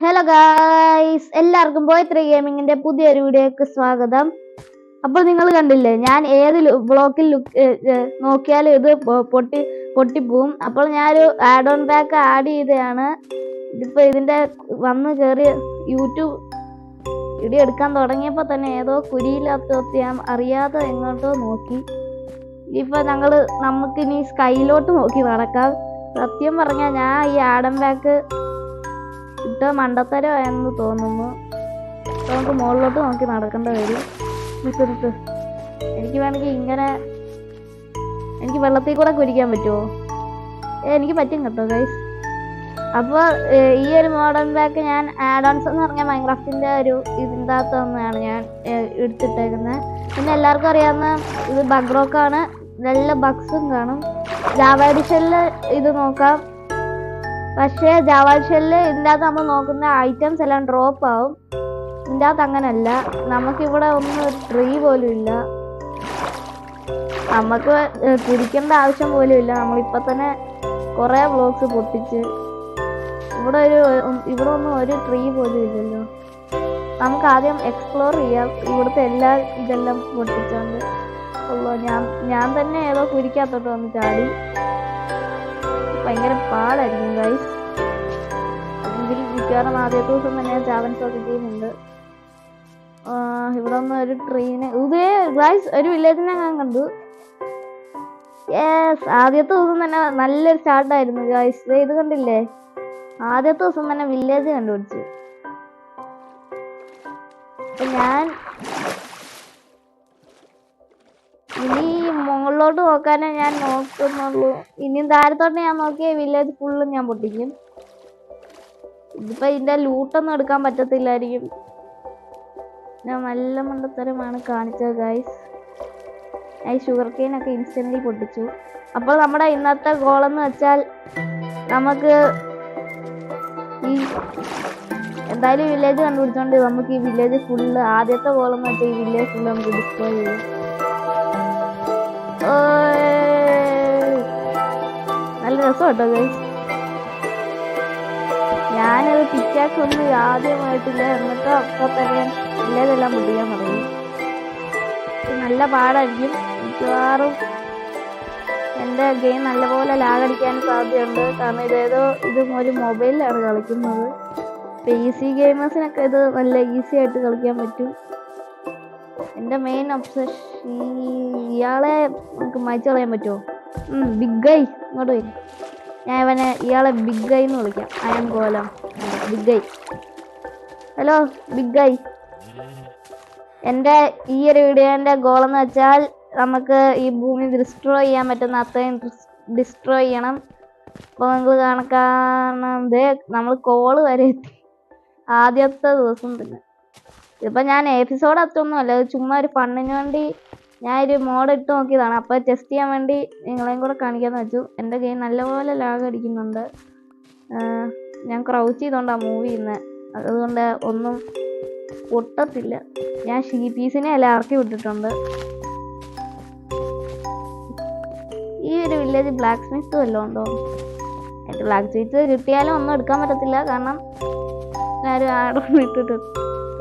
Hello guys, എല്ലാവർക്കും boy 3 ഗെയിമിങ്ങിന്റെ പുതിയൊരു വീഡിയോക്ക് സ്വാഗതം. അപ്പോൾ നിങ്ങൾ കണ്ടില്ലേ, ഞാൻ ഏത് ബ്ലോക്കിൽ നോക്കിയാലും ഇത് പൊട്ടിപ്പോവും. അപ്പോൾ ഞാനൊരു ആഡ് ഓൺ പാക്ക് ആഡ് ചെയ്തതാണ്. ഇതിപ്പോൾ ഇതിന്റെ വന്ന് കയറി യൂട്യൂബ് വീഡിയോ എടുക്കാൻ തുടങ്ങിയപ്പോൾ തന്നെ ഏതോ കുരിയില്ലാത്ത ഞാൻ അറിയാതെ എങ്ങോട്ടോ നോക്കി. ഇപ്പൊ നമുക്കിനി സ്കൈലോട്ട് നോക്കി നടക്കാം. സത്യം പറഞ്ഞാൽ ഞാൻ ഈ ആഡ് ഓൺ പാക്ക് ഇട്ട മണ്ടത്തരം എന്ന് തോന്നുന്നു. നമുക്ക് മുകളിലോട്ട് നോക്കി നടക്കേണ്ട വരും. നിൽക്ക്, എനിക്ക് വേണമെങ്കിൽ ഇങ്ങനെ എനിക്ക് വെള്ളത്തിൽ കൂടെ കുരിക്കാൻ പറ്റുമോ? എനിക്ക് പറ്റും കേട്ടോ ഗൈസ്. അപ്പോൾ ഈ ഒരു മോഡേൺ പാക്ക് ഞാൻ ആഡ് ഓൺസ് എന്ന് പറഞ്ഞാൽ മൈൻക്രാഫ്റ്റിൻ്റെ ഒരു ഇതിൻ്റെ അകത്ത് തന്നെയാണ് ഞാൻ എടുത്തിട്ടേക്കുന്നത്. പിന്നെ എല്ലാവർക്കും അറിയാവുന്ന ഇത് ബഗ് റോക്കാണ്. നല്ല ബഗ്സും കാണും. ജാവ എഡിഷനിൽ ഇത് നോക്കാം. പക്ഷേ ജാവ എഡിഷനിൽ ഇതിൻ്റെ അകത്ത് നമ്മൾ നോക്കുന്ന ഐറ്റംസ് എല്ലാം ഡ്രോപ്പ് ആവും. ഇതിൻ്റെ അകത്ത് അങ്ങനല്ല. നമുക്കിവിടെ ഒന്നും ഒരു ട്രീ പോലും ഇല്ല. നമുക്ക് കുടിക്കേണ്ട ആവശ്യം പോലും ഇല്ല. നമ്മളിപ്പോൾ തന്നെ കുറേ ബ്ലോക്സ് പൊട്ടിച്ച് ഇവിടെ ഒന്നും ഒരു ട്രീ പോലും ഇല്ലല്ലോ. നമുക്ക് ആദ്യം എക്സ്പ്ലോർ ചെയ്യാം. ഇവിടുത്തെ ഇതെല്ലാം പൊട്ടിച്ചോണ്ട് ഉള്ളൂ. ഞാൻ തന്നെ ഏതോ കുരിക്കാത്തോട്ട് വന്ന് ചാടി. ഭയങ്കര പാടായിരിക്കും ഗൈസ്. അല്ലെങ്കിൽ മിക്കവാറും ആദ്യത്തെ ദിവസം തന്നെ ചാവൻസ് ഒക്കെ ചെയ്യുന്നുണ്ട്. ഇവിടെ ഒന്നും ഒരു ട്രീനെ ഇതേ ഗൈസ് ഒരു വില്ലേജിനെ ഞാൻ കണ്ടു. യെസ്, ആദ്യത്തെ ദിവസം തന്നെ നല്ലൊരു സ്റ്റാർട്ടായിരുന്നു ഗൈസ്. ഇത് കണ്ടില്ലേ, ആദ്യത്തെ ദിവസം തന്നെ വില്ലേജ് കണ്ടുപിടിച്ചു. ഞാൻ ഇനി മുകളിലോട്ട് നോക്കാനേ ഞാൻ നോക്കുന്നുള്ളൂ. ഇനിയും താരത്തോട്ട് ഞാൻ നോക്കിയ വില്ലേജ് ഫുള്ളും ഞാൻ പൊട്ടിക്കും. ഇതിപ്പോ ഇതിന്റെ ലൂട്ടൊന്നും എടുക്കാൻ പറ്റത്തില്ലായിരിക്കും. ഞാൻ നല്ല മണ്ടത്തരമാണ് കാണിച്ചത് ഗൈസ്. ഞാൻ ഈ ഷുഗർ കെയിൻ ഒക്കെ ഇൻസ്റ്റന്റ്ലി പൊട്ടിച്ചു. അപ്പോൾ നമ്മുടെ ഇന്നത്തെ ഗോളെന്ന് വെച്ചാൽ നമുക്ക് ഈ എന്തായാലും വില്ലേജ് കണ്ടുപിടിച്ചോണ്ട് നമുക്ക് ഈ വില്ലേജ് ഫുള്ള് ആദ്യത്തെ ഗോളെന്ന് വെച്ചാൽ ഈ വില്ലേജ് ഫുള്ള് നമുക്ക് ഡിസ്ട്രോയ് ചെയ്യും. നല്ല രസം കേട്ടോ ഗൈസ്. ഞാനത് പിക്കാക്സ് ഒന്നും ആദ്യമായിട്ടില്ല. എന്നിട്ട് അപ്പോൾ തന്നെ വില്ലേജെല്ലാം പൊട്ടിക്കാൻ പറയും. നല്ല പാടായിരിക്കും. മിക്കവാറും എൻ്റെ ഗെയിം നല്ലപോലെ ലാഗടിക്കാൻ സാധ്യതയുണ്ട്. കാരണം ഇതും ഒരു മൊബൈലിലാണ് കളിക്കുന്നത്. PC ഗെയിമേഴ്സിനൊക്കെ ഇത് നല്ല ഈസി ആയിട്ട് കളിക്കാൻ പറ്റും. എൻ്റെ മെയിൻ ഒബ്സഷൻ ഇയാളെ നമുക്ക് മായ്ച്ചു കളയാൻ പറ്റുമോ? ബിഗ് ഗൈ ഇങ്ങോട്ട് വരും. ഞാൻ ഇയാളെ ബിഗ് ഗൈ എന്ന് വിളിക്കാം. ഐ എം ഗോലം big guy. Hello big guy. എൻ്റെ ഈ ഒരു വീഡിയോൻ്റെ ഗോളെന്ന് വെച്ചാൽ നമുക്ക് ഈ ഭൂമി ഡിസ്ട്രോയ് ചെയ്യാൻ പറ്റുന്ന അത്രയും ഡിസ്ട്രോയ് ചെയ്യണം. അപ്പോൾ നിങ്ങൾ കണക്കാണത് നമ്മൾ കോള് വരെ എത്തി ആദ്യത്തെ ദിവസം തന്നെ. ഇപ്പം ഞാൻ എപ്പിസോഡ് അത്രയൊന്നുമല്ല, ചുമ്മാ ഒരു ഫണ്ണിന് വേണ്ടി ഞാനൊരു മോഡ് ഇട്ട് നോക്കിയതാണ്. അപ്പോൾ ടെസ്റ്റ് ചെയ്യാൻ വേണ്ടി നിങ്ങളെയും കൂടെ കാണിക്കാമെന്ന് വെച്ചു. എൻ്റെ ഗെയിം നല്ലപോലെ ലാഗ് അടിക്കുന്നുണ്ട്. ഞാൻ ക്രൗച്ച് ചെയ്തുകൊണ്ടാണ് മൂവ് ചെയ്യുന്നത്. അതുകൊണ്ട് ഒന്നും പൊട്ടത്തില്ല. ഞാൻ പീസിനെ എല്ലാം ഇറക്കി വിട്ടിട്ടുണ്ട്. ഈ ഒരു വില്ലേജ് ബ്ലാക്ക് സ്മിത്ത് വല്ലതും ഉണ്ടോ? എനിക്ക് ബ്ലാക്ക് സ്മിത്ത് കിട്ടിയാലും ഒന്നും എടുക്കാൻ പറ്റത്തില്ല. കാരണം ഞാനൊരു ആഡ് ഓൺ ഇട്ടിട്ട്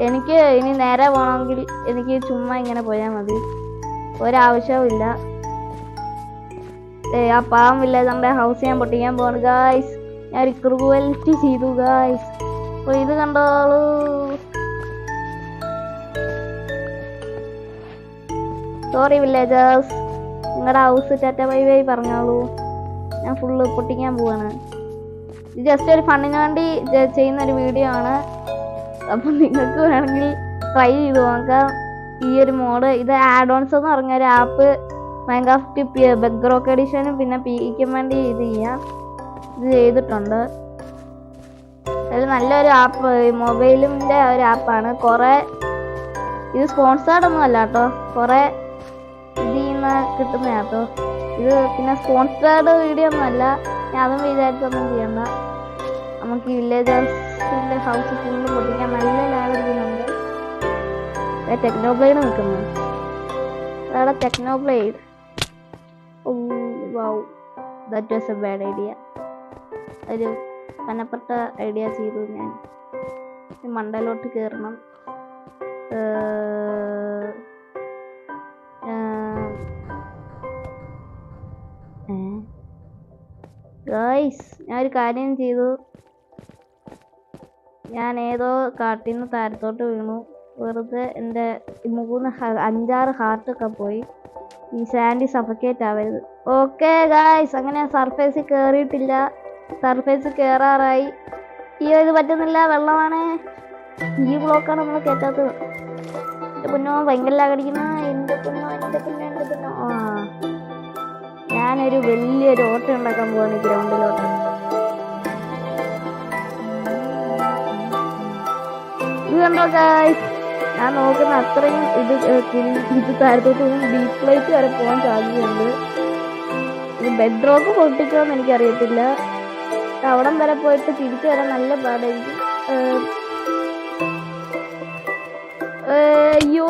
എനിക്ക് ഇനി നേരെ പോകണമെങ്കിൽ എനിക്ക് ചുമ്മാ ഇങ്ങനെ പോയാൽ മതി. ഒരാവശ്യവും ഇല്ല. ആ പാവം വില്ലേജ് നമ്മുടെ ഹൗസ് ഞാൻ പൊട്ടിക്കാൻ പോവാണ് ഗായ്സ്. ഞാൻ ഒരു ക്രൂവൽറ്റി ചെയ്തു ഗായ്സ്. അപ്പോൾ ഇത് കണ്ടോളൂ. സോറി വില്ലേജേഴ്സ്, നിങ്ങളുടെ ഹൗസ് ടാറ്റ ബൈ ബൈ പറഞ്ഞോളൂ. ഞാൻ ഫുള്ള് പൊട്ടിക്കാൻ പോവാണ്. ഇത് ജസ്റ്റ് ഒരു ഫണ്ണിന് വേണ്ടി ചെയ്യുന്ന ഒരു വീഡിയോ ആണ്. അപ്പം നിങ്ങൾക്ക് വേണമെങ്കിൽ ട്രൈ ചെയ്ത് നോക്കാം ഈ ഒരു മോഡ്. ഇത് ആഡ് ഓൺസ് എന്ന് പറഞ്ഞ ഒരു ആപ്പ് മൈൻക്രാഫ്റ്റ് ബഗ് റോക്ക് എഡിഷനും പിന്നെ പിക്കും വേണ്ടി ഇത് ചെയ്തിട്ടുണ്ട്. അത് നല്ലൊരു ആപ്പ്, മൊബൈലിൻ്റെ ഒരു ആപ്പാണ്. കുറേ ഇത് സ്പോൺസേർഡ് ഒന്നും അല്ല കേട്ടോ. കുറേ ഇതിൽ നിന്ന് കിട്ടുന്ന കേട്ടോ ഇത്. പിന്നെ സ്പോൺസേർഡ് വീഡിയോ ഒന്നും അല്ല. ഞാൻ അതും വിചാരിച്ചൊന്നും ചെയ്യണ്ട. നമുക്ക് ഈ വില്ലേജേഴ്സിൻ്റെ ഹൗസ് ഫുള്ള് പൊട്ടിക്കാൻ നല്ല ലാഗ് അടിക്കുന്നുണ്ട്. ടെക്നോബ്ലേഡ് നിൽക്കുന്നു. അതാണ് Technoblade. Wow, that was a bad idea. ഒരു കനപ്പെട്ട ഐഡിയ ചെയ്തു ഞാൻ. മണ്ടയിലോട്ട് കയറണം. ഗൈസ്, ഞാനൊരു കാര്യം ചെയ്തു. ഞാൻ ഏതോ കാട്ടിൽ നിന്ന് താരത്തോട്ട് വീണു. വെറുതെ എൻ്റെ 5-6 ഹാർട്ടൊക്കെ പോയി. ഈ സാൻഡി സഫക്കേറ്റ് ആവരുത്. ഓക്കെ ഗൈസ്, അങ്ങനെ സർഫേസിൽ കയറിയിട്ടില്ല. സർഫേസിൽ കയറാറായി. അയ്യോ, ഇത് പറ്റുന്നില്ല, വെള്ളമാണ്. ഈ ബ്ലോക്കാണ് നമ്മൾ കയറ്റാത്തത്. എൻ്റെ പൊന്നോ, ഭയങ്കര ലാഗടിക്കുന്ന. എൻ്റെ പൊന്നോ. ഞാനൊരു വലിയൊരു ഓട്ടം ഉണ്ടാക്കാൻ പോവാണ് ഗ്രൗണ്ടിലോട്ട്. ഇത് കണ്ടോ ഗൈസ്, ഞാൻ നോക്കുന്ന അത്രയും ഇത് താരത്തോട്ട് ഡീപ് ലൈറ്റ് വരെ പോകാൻ സാധ്യതയുണ്ട്. ഇത് ബെഡ് റോക്ക് പൊട്ടിക്കുമെന്ന് എനിക്കറിയത്തില്ല. അവിടം വരെ പോയിട്ട് തിരിച്ചു വരാൻ നല്ല പാടായിരിക്കും. അയ്യോ,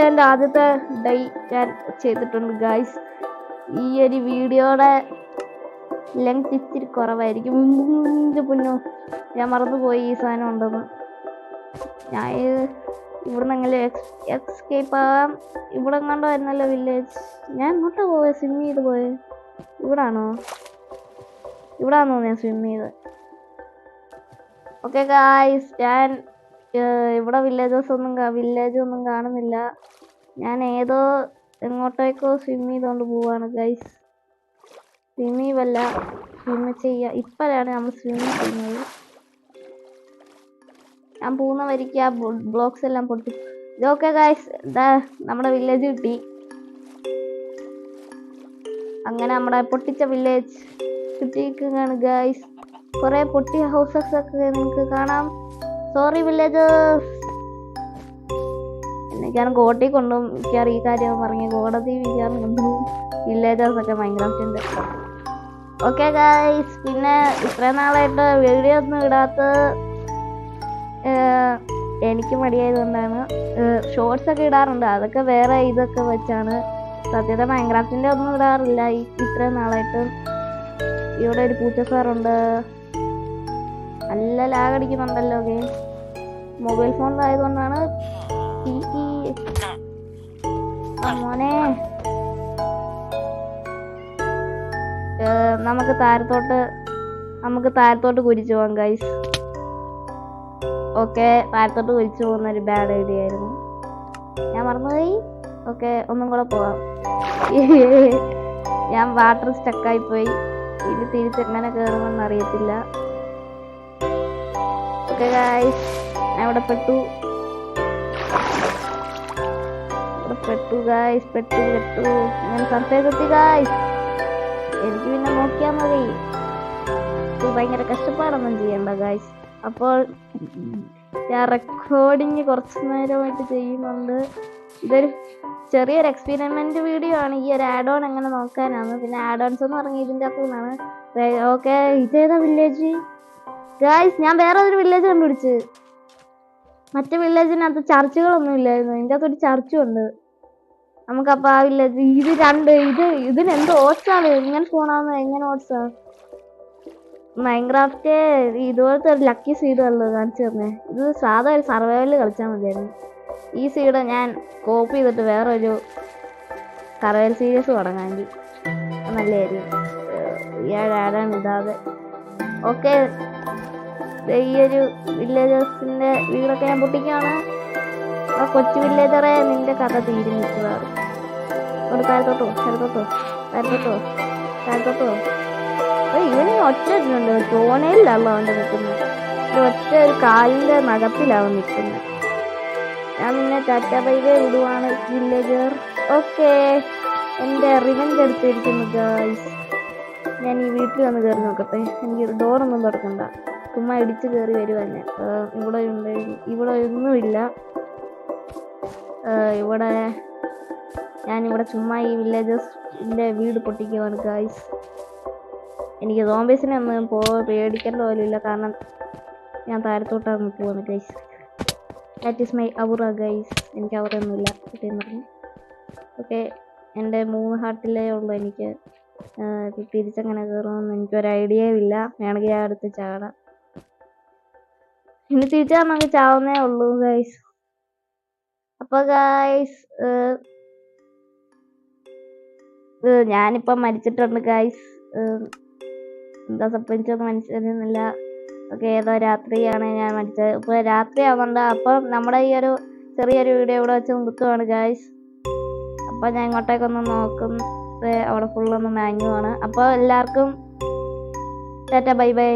എൻ്റെ ആദ്യത്തെ ഡൈ ഞാൻ ചെയ്തിട്ടുണ്ട് ഗൈസ്. ഈ ഒരു വീഡിയോയുടെ ലെങ്ത് ഇച്ചിരി കുറവായിരിക്കും. പൊന്നോ, ഞാൻ മറന്നുപോയി ഈ സാധനം ഉണ്ടെന്ന്. ഞാൻ ഇവിടുന്ന് എങ്ങനെ എക്സ്കേപ്പ് ആവാം? ഇവിടെ കണ്ടോ വരുന്നല്ലോ വില്ലേജ്. ഞാൻ എങ്ങോട്ടാ പോയത്? സ്വിം ചെയ്ത് പോയത് ഇവിടാണോ ഞാൻ സ്വിം ചെയ്ത്? ഓക്കെ ഗായ്സ്, ഞാൻ ഇവിടെ വില്ലേജ് ഒന്നും കാണുന്നില്ല. ഞാൻ ഏതോ എങ്ങോട്ടേക്കോ സ്വിം ചെയ്തുകൊണ്ട് പോവാണ് ഗൈസ്. സ്വിം ചെയ്യുക. ഇപ്പോഴാണ് നമ്മൾ സ്വിം ചെയ്യുന്നത്. ഞാൻ പോകുന്ന വരിക്ക് ആ ബ്ലോക്സ് എല്ലാം പൊട്ടി. ഓക്കെ ഗൈസ്, നമ്മുടെ വില്ലേജ് കിട്ടി. അങ്ങനെ നമ്മുടെ പൊട്ടിച്ച വില്ലേജ് കിട്ടിയിരിക്കുകയാണ് ഗൈസ്. കുറെ പൊട്ടിയ ഹൗസസ് ഒക്കെ നിങ്ങൾക്ക് കാണാം. Sorry villagers. എനിക്കാണ് കോട്ടയിൽ കൊണ്ടും മിക്കാറ് ഈ കാര്യം പറഞ്ഞ് കോടതി മിക്കാറും കൊണ്ടുപോകും വില്ലേജേഴ്സ് ഒക്കെ മൈൻക്രാഫ്റ്റിൻ്റെ. ഓക്കെ ഗൈസ്, പിന്നെ ഇത്രയും നാളായിട്ട് വീഡിയോ ഒന്നും ഇടാത്ത എനിക്ക് മടിയായതുകൊണ്ടാണ്. ഷോർട്സ് ഒക്കെ ഇടാറുണ്ട്, അതൊക്കെ വേറെ ഇതൊക്കെ വെച്ചാണ്. സത്യത മൈൻക്രാഫ്റ്റിൻ്റെ ഒന്നും ഇടാറില്ല ഇത്രയും നാളായിട്ട്. ഇവിടെ ഒരു പൂച്ച സാറുണ്ട്. നല്ല ലാഗടിക്കുന്നുണ്ടല്ലോ ഗെയിം. മൊബൈൽ ഫോണിലായതുകൊണ്ടാണ്. മോനെ, നമുക്ക് താരത്തോട്ട് കുരിച്ചു പോകാം ഗൈസ്. ഓക്കെ, താരത്തോട്ട് കുരിച്ചു പോകുന്ന ഒരു ബാഡ് ഐഡിയ ആയിരുന്നു, ഞാൻ മറന്നുപോയി. ഓക്കെ, ഒന്നും കൂടെ പോവാം. ഞാൻ വാട്ടർ സ്റ്റക്കായി പോയി. ഇത് തിരിച്ചെങ്ങനെ കയറുമെന്ന് അറിയത്തില്ല. ഓക്കെ ഗൈസ്, ഞാൻ ഇവിടെ പെട്ടു ഗൈസ്. ഞാൻ സർഫേസ് എത്തി ഗൈസ്. എനിക്ക് പിന്നെ നോക്കിയാൽ മതി. ഭയങ്കര കഷ്ടപ്പാടൊന്നും ചെയ്യണ്ട ഗൈസ്. അപ്പോൾ ഞാൻ റെക്കോർഡിങ് കുറച്ച് നേരമായിട്ട് ചെയ്യുന്നുണ്ട്. ഇതൊരു ചെറിയൊരു എക്സ്പെരിമെന്റ് വീഡിയോ ആണ്. ഈ ഒരു ആഡ് ഓൺ എങ്ങനെ നോക്കാനാണ്. പിന്നെ ആഡ് ഓൺസ് എന്ന് പറഞ്ഞാൽ ഇതിൻ്റെ അകത്തു നിന്നാണ്. ഓക്കെ, ഇതേതാ വില്ലേജ് ഗൈസ്? ഞാൻ വേറെ ഒരു വില്ലേജ് കണ്ടുപിടിച്ച്. മറ്റേ വില്ലേജിനകത്ത് ചർച്ചുകളൊന്നും ഇല്ലായിരുന്നു, ഇതിൻ്റെ അകത്തൊരു ചർച്ചും ഉണ്ട്. നമുക്കപ്പോൾ ആ വില്ലേജ് ഇതിനെന്ത് ഓട്സാണ് ഇങ്ങനെ ഫോണാവുന്നത്? എങ്ങനെ ഓട്സാ? മൈൻക്രാഫ്റ്റ് ഇതുപോലത്തെ ഒരു ലക്കി സീഡുള്ളൂ കാണിച്ചു തന്നെ. ഇത് സാധാ ഒരു സർവൈവലിൽ കളിച്ചാൽ മതിയായിരുന്നു. ഈ സീഡ് ഞാൻ കോപ്പി ചെയ്തിട്ട് വേറൊരു സർവൈവൽ സീരീസ് തുടങ്ങാമെങ്കിൽ നല്ലതായിരിക്കും. ആടാൻ ഇടാതെ. ഓക്കെ, ഈ ഒരു വില്ലേജേഴ്സിൻ്റെ വീടൊക്കെ ഞാൻ പൊട്ടിക്കുകയാണ്. കൊച്ചു വില്ലേജറെ, നിന്റെ കഥ തീരുമിച്ചതാണ്. ഒരു താരത്തോട്ടോ. ഇവന് ഒറ്റ ഇട്ടുണ്ട്, തോണയിലല്ല അവൻ്റെ നിൽക്കുന്നത്. ഒറ്റ ഒരു കാലിൻ്റെ നഖത്തിലാവും നിൽക്കുന്നത്. ഞാൻ പിന്നെ ടാറ്റ ബൈബേ വിടുവാണ് വില്ലേജർ. ഓക്കെ, എൻ്റെ റിവെഞ്ച് എടുത്തിരിക്കുന്നു ഗൈസ്. ഞാൻ ഈ വീട്ടിൽ വന്ന് കയറി നോക്കട്ടെ. എനിക്ക് ഡോറൊന്നും തുറക്കണ്ട, ചുമ്മാ ഇടിച്ച് കയറി വരുവാൻ. ഇവിടെ ഒന്നുമില്ല. ഞാനിവിടെ ചുമ്മാ ഈ വില്ലേജേഴ്സിൻ്റെ വീട് പൊട്ടിക്കുവാണ് ഗൈസ്. എനിക്ക് സോംബീസിനെ ഒന്നും പേടിക്കേണ്ട പോലുമില്ല, കാരണം ഞാൻ താരത്തോട്ടാണ് പോവാണ് guys. That is my aura guys. എനിക്ക് ഔറയൊന്നുമില്ല കിട്ടിയെന്ന് പറഞ്ഞു. ഓക്കെ, എൻ്റെ 3 ഹാർട്ടിലേ ഉള്ളൂ. എനിക്ക് തിരിച്ചെങ്ങനെ കയറുമെന്ന് എനിക്കൊരു ഐഡിയയും ഇല്ല. വേണമെങ്കിൽ ഞാൻ അടുത്ത് ചാടാം. ഇനി തിരിച്ചാൽ നമുക്ക് ചാവുന്നേ ഉള്ളൂ ഗൈസ്. അപ്പൊ ഗൈസ് ഞാനിപ്പോ മരിച്ചിട്ടുണ്ട് ഗൈസ്. എന്താ സംഭവിച്ചൊന്നും മനസ്സിലാകുന്നില്ല. ഓക്കെ, ഏതോ രാത്രിയാണ് ഞാൻ മരിച്ചത്. ഇപ്പൊ രാത്രി ആവുന്നുണ്ട്. അപ്പൊ നമ്മുടെ ഈ ഒരു ചെറിയൊരു വീഡിയോ ഇവിടെ വെച്ച് നിർത്തുവാണ് ഗൈസ്. അപ്പൊ ഞാൻ ഇങ്ങോട്ടേക്കൊന്ന് നോക്കും. അവിടെ ഫുള്ളൊന്ന് മാങ്ങുവാണ്. അപ്പോൾ എല്ലാവർക്കും ടാറ്റ ബൈ ബൈ.